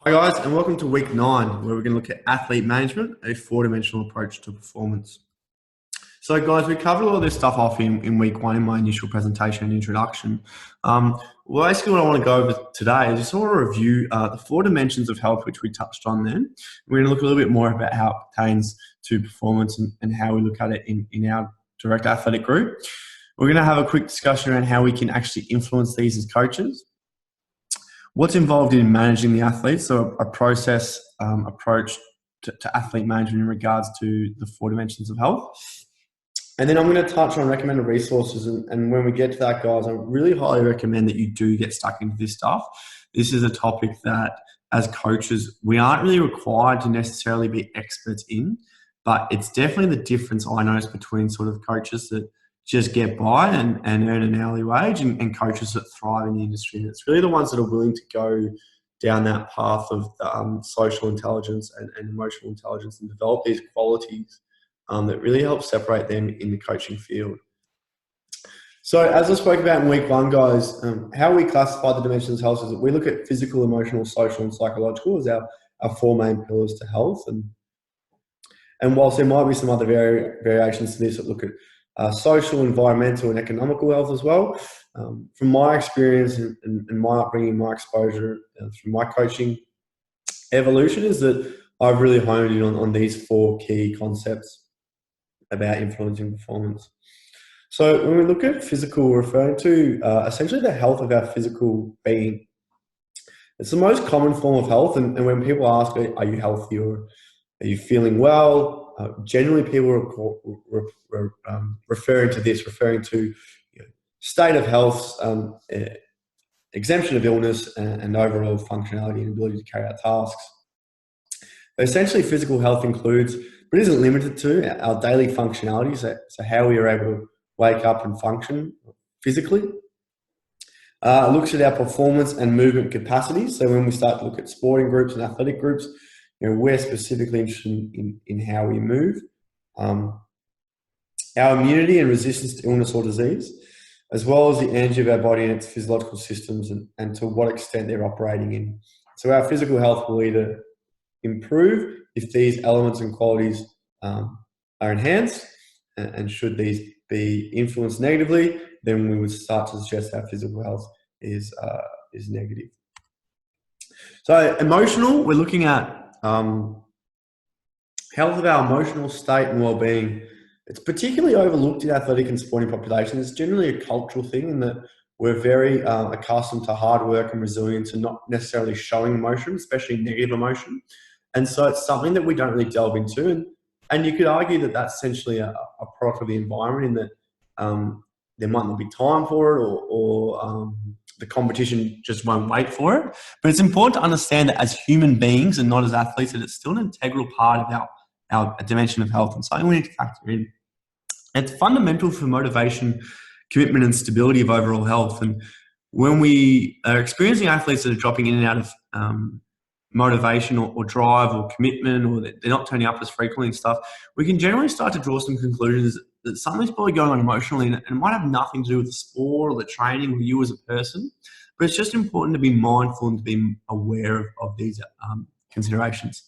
Hi guys, and welcome to week 9, where we're going to look at athlete management, a four-dimensional approach to performance. So guys, we covered all this stuff off in week 1 in my initial presentation and introduction. Basically what I want to go over today is just want to review the 4 dimensions of health, which we touched on then. We're going to look a little bit more about how it pertains to performance and how we look at it in our direct athletic group. We're going to have a quick discussion around how we can actually influence these as coaches. What's involved in managing the athletes, so a process approach to athlete management in regards to the 4 dimensions of health. And then I'm going to touch on recommended resources. And when we get to that, guys, I really highly recommend that you do get stuck into this stuff. This is a topic that, as coaches, we aren't really required to necessarily be experts in, but it's definitely the difference I notice between sort of coaches that just get by and earn an hourly wage and coaches that thrive in the industry. It's really the ones that are willing to go down that path of social intelligence and emotional intelligence and develop these qualities that really help separate them in the coaching field. So as I spoke about in week 1, guys, how we classify the dimensions of health is that we look at physical, emotional, social, and psychological as our 4 main pillars to health. And whilst there might be some other variations to this that look at social, environmental, and economical health as well. From my experience and my upbringing, my exposure through my coaching evolution is that I've really honed in on these 4 key concepts about influencing performance. So when we look at physical, we're referring to essentially the health of our physical being. It's the most common form of health, and when people ask, are you healthy or are you feeling well? Generally, people are referring to state of health, exemption of illness, and overall functionality and ability to carry out tasks. Essentially, physical health includes, but isn't limited to, our daily functionality, so how we are able to wake up and function physically. It looks at our performance and movement capacities. So when we start to look at sporting groups and athletic groups, we're specifically interested in how we move. Our immunity and resistance to illness or disease, as well as the energy of our body and its physiological systems and to what extent they're operating in. So our physical health will either improve if these elements and qualities are enhanced, and should these be influenced negatively, then we would start to suggest our physical health is negative. So emotional, we're looking at health of our emotional state and well-being. It's particularly overlooked in athletic and sporting populations. It's generally a cultural thing in that we're very accustomed to hard work and resilience and not necessarily showing emotion, especially negative emotion. And so it's something that we don't really delve into. And you could argue that that's essentially a product of the environment, in that there might not be time for it or the competition just won't wait for it. But it's important to understand that as human beings and not as athletes, that it's still an integral part of our dimension of health and something we need to factor in. It's fundamental for motivation, commitment, and stability of overall health. And when we are experiencing athletes that are dropping in and out of motivation or drive or commitment, or that they're not turning up as frequently and stuff, we can generally start to draw some conclusions that something's probably going on emotionally, and it might have nothing to do with the sport or the training or you as a person, but it's just important to be mindful and to be aware of these considerations.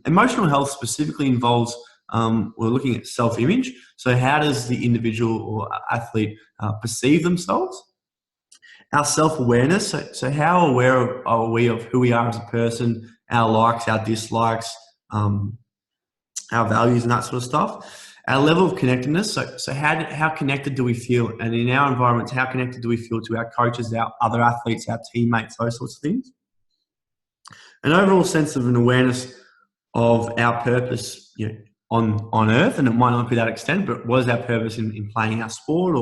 Emotional health specifically involves, we're looking at self-image. So how does the individual or athlete perceive themselves? Our self-awareness, so how aware are we of who we are as a person, our likes, our dislikes, our values and that sort of stuff. Our level of connectedness, so how connected do we feel? And in our environments, how connected do we feel to our coaches, our other athletes, our teammates, those sorts of things? An overall sense of an awareness of our purpose on earth, and it might not be that extent, but what is our purpose in playing our sport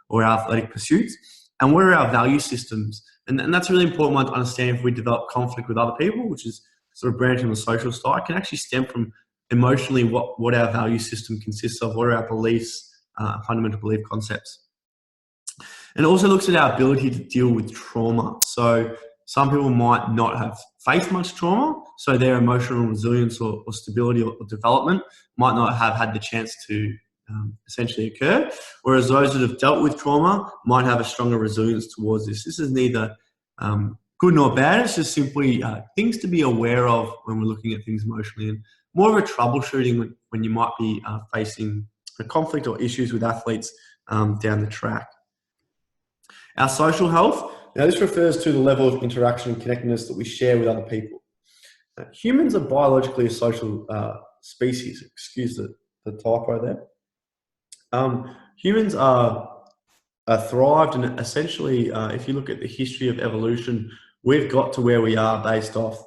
or our athletic pursuits? And what are our value systems? And that's a really important one to understand. If we develop conflict with other people, which is sort of branching on the social side, can actually stem from emotionally what our value system consists of, what are our beliefs, fundamental belief concepts. And it also looks at our ability to deal with trauma. So some people might not have faced much trauma, so their emotional resilience or stability or development might not have had the chance to essentially occur, whereas those that have dealt with trauma might have a stronger resilience towards this. This is neither good nor bad. It's just simply things to be aware of when we're looking at things emotionally, and more of a troubleshooting when you might be facing a conflict or issues with athletes down the track. Our social health. Now, this refers to the level of interaction and connectedness that we share with other people. Humans are biologically a social species. Excuse the typo there. Humans are thrived, and essentially, if you look at the history of evolution, we've got to where we are based off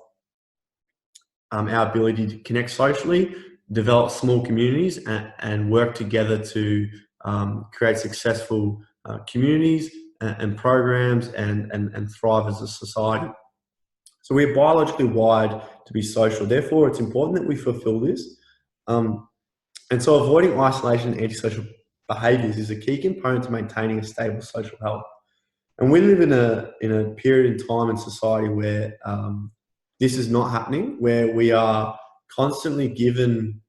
our ability to connect socially, develop small communities, and work together to create successful communities and programs and thrive as a society. So we're biologically wired to be social. Therefore, it's important that we fulfill this. And so avoiding isolation and antisocial behaviours is a key component to maintaining a stable social health. And we live in a period in time in society where this is not happening, where we are constantly given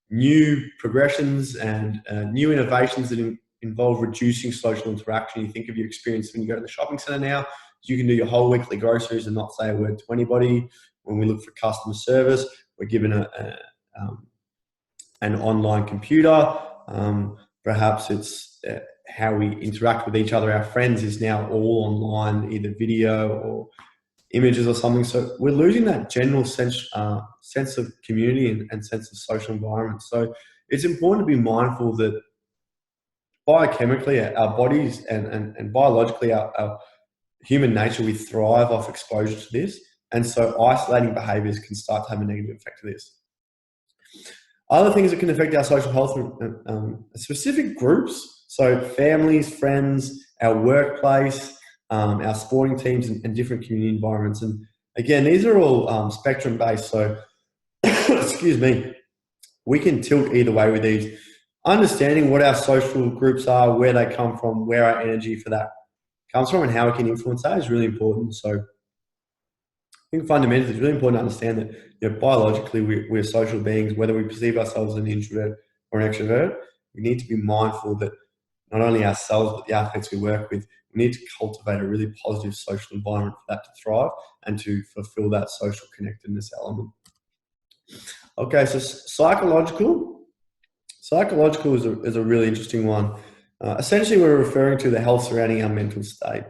new progressions and new innovations that involve reducing social interaction. You think of your experience when you go to the shopping centre now. You can do your whole weekly groceries and not say a word to anybody. When we look for customer service, we're given an online computer. Perhaps it's how we interact with each other. Our friends is now all online, either video or images or something. So we're losing that general sense of community and sense of social environment. So it's important to be mindful that biochemically, our bodies and biologically, our human nature, we thrive off exposure to this. And so isolating behaviours can start to have a negative effect to this. Other things that can affect our social health are specific groups, so families, friends, our workplace, our sporting teams, and different community environments. And again, these are all spectrum-based, so excuse me, we can tilt either way with these. Understanding what our social groups are, where they come from, where our energy for that comes from, and how we can influence that is really important. So I think fundamentally it's really important to understand that biologically we're social beings, whether we perceive ourselves as an introvert or an extrovert. We need to be mindful that not only ourselves but the athletes we work with, we need to cultivate a really positive social environment for that to thrive and to fulfill that social connectedness element. Okay, so psychological is a really interesting one. Essentially, we're referring to the health surrounding our mental state.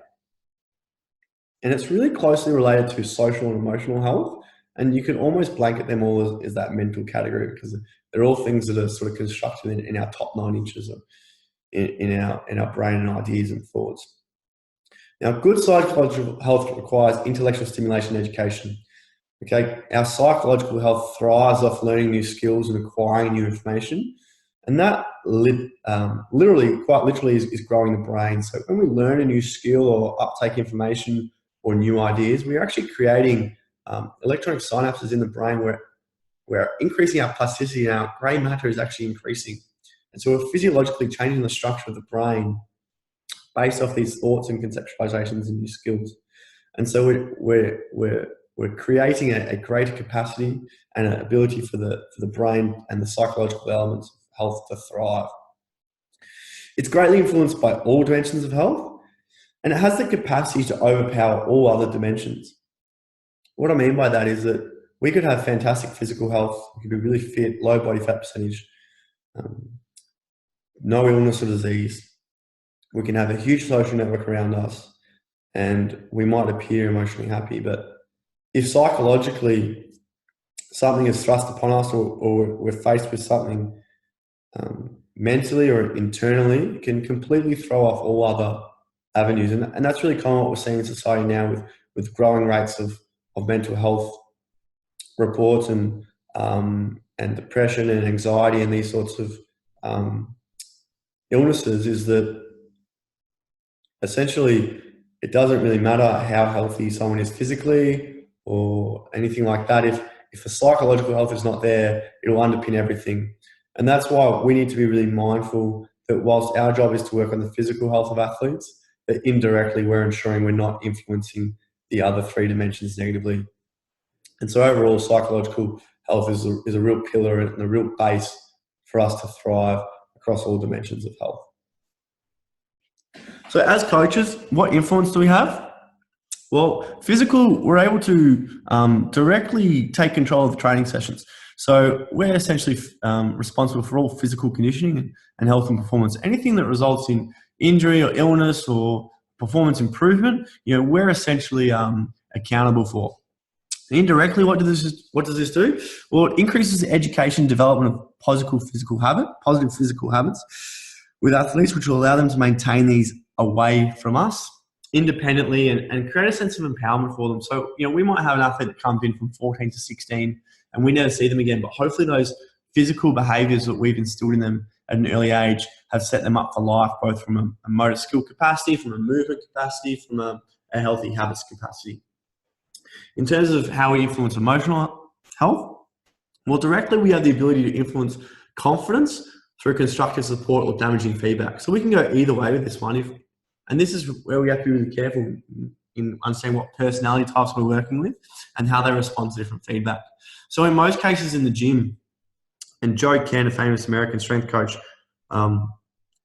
And it's really closely related to social and emotional health. And you can almost blanket them all as that mental category, because they're all things that are sort of constructed in our top 9 inches of in our brain and ideas and thoughts. Now, good psychological health requires intellectual stimulation and education. Okay, our psychological health thrives off learning new skills and acquiring new information. And that quite literally is growing the brain. So when we learn a new skill or uptake information or new ideas, we're actually creating electronic synapses in the brain where we're increasing our plasticity, and our grey matter is actually increasing. And so we're physiologically changing the structure of the brain based off these thoughts and conceptualizations and new skills. And so we're creating a greater capacity and an ability for the brain and the psychological elements of health to thrive. It's greatly influenced by all dimensions of health, and it has the capacity to overpower all other dimensions. What I mean by that is that we could have fantastic physical health, we could be really fit, low body fat percentage, no illness or disease. We can have a huge social network around us, and we might appear emotionally happy, but if psychologically something is thrust upon us or we're faced with something mentally or internally, it can completely throw off all other avenues. And that's really kind of what we're seeing in society now with growing rates of mental health reports and depression and anxiety and these sorts of illnesses, is that essentially it doesn't really matter how healthy someone is physically or anything like that. If the psychological health is not there, it'll underpin everything. And that's why we need to be really mindful that whilst our job is to work on the physical health of athletes, that indirectly we're ensuring we're not influencing the other 3 dimensions negatively. And so overall, psychological health is a real pillar and a real base for us to thrive across all dimensions of health. So as coaches, what influence do we have? Well, physical, we're able to directly take control of the training sessions. So we're essentially responsible for all physical conditioning and health and performance. Anything that results in injury or illness or performance improvement, we're essentially accountable for. Indirectly, what does this do? Well, it increases the education and development of positive physical habits with athletes, which will allow them to maintain these away from us independently and create a sense of empowerment for them. So, we might have an athlete that comes in from 14 to 16 and we never see them again, but hopefully those physical behaviors that we've instilled in them at an early age have set them up for life, both from a motor skill capacity, from a movement capacity, from a healthy habits capacity. In terms of how we influence emotional health, well, directly we have the ability to influence confidence through constructive support or damaging feedback. So we can go either way with this one. And this is where we have to be really careful in understanding what personality types we're working with and how they respond to different feedback. So in most cases in the gym, and Joe Ken, a famous American strength coach,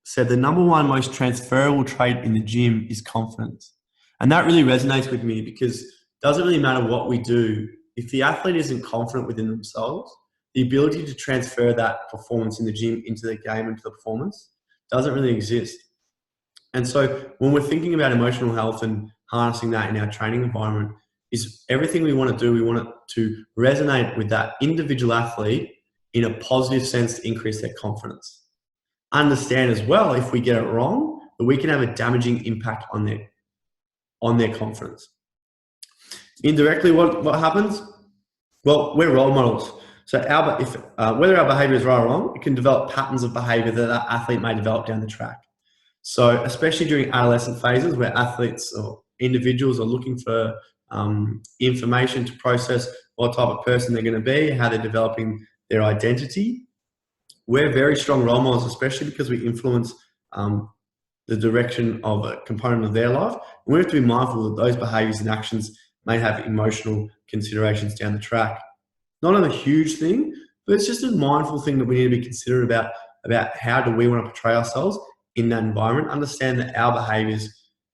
said the number one most transferable trait in the gym is confidence. And that really resonates with me because it doesn't really matter what we do. If the athlete isn't confident within themselves, the ability to transfer that performance in the gym into the game, into the performance, doesn't really exist. And so when we're thinking about emotional health and harnessing that in our training environment, is everything we want to do, we want it to resonate with that individual athlete in a positive sense to increase their confidence. Understand as well, if we get it wrong, that we can have a damaging impact on their confidence. Indirectly, what happens? Well, we're role models. So whether our behavior is right or wrong, it can develop patterns of behavior that that athlete may develop down the track. So especially during adolescent phases where athletes or individuals are looking for information to process what type of person they're going to be, how they're developing their identity, we're very strong role models, especially because we influence the direction of a component of their life. And we have to be mindful that those behaviors and actions may have emotional considerations down the track. Not a huge thing, but it's just a mindful thing that we need to be considerate about how do we want to portray ourselves in that environment. Understand that our behaviors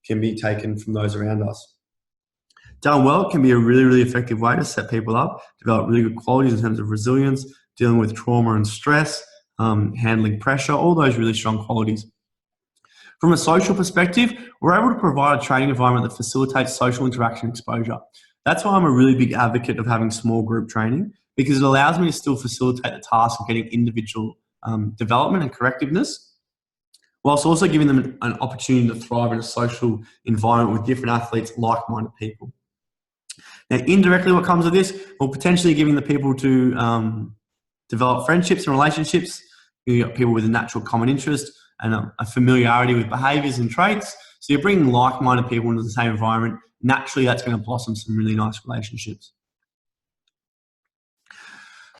can be taken from those around us. Done well can be a really, really effective way to set people up, develop really good qualities in terms of resilience, dealing with trauma and stress, handling pressure, all those really strong qualities. From a social perspective, we're able to provide a training environment that facilitates social interaction and exposure. That's why I'm a really big advocate of having small group training, because it allows me to still facilitate the task of getting individual development and correctiveness, whilst also giving them an opportunity to thrive in a social environment with different athletes, like-minded people. Now, indirectly, what comes of this? Well, potentially giving the people to develop friendships and relationships. You've got people with a natural common interest and a familiarity with behaviours and traits. So you're bringing like-minded people into the same environment. Naturally, that's going to blossom some really nice relationships.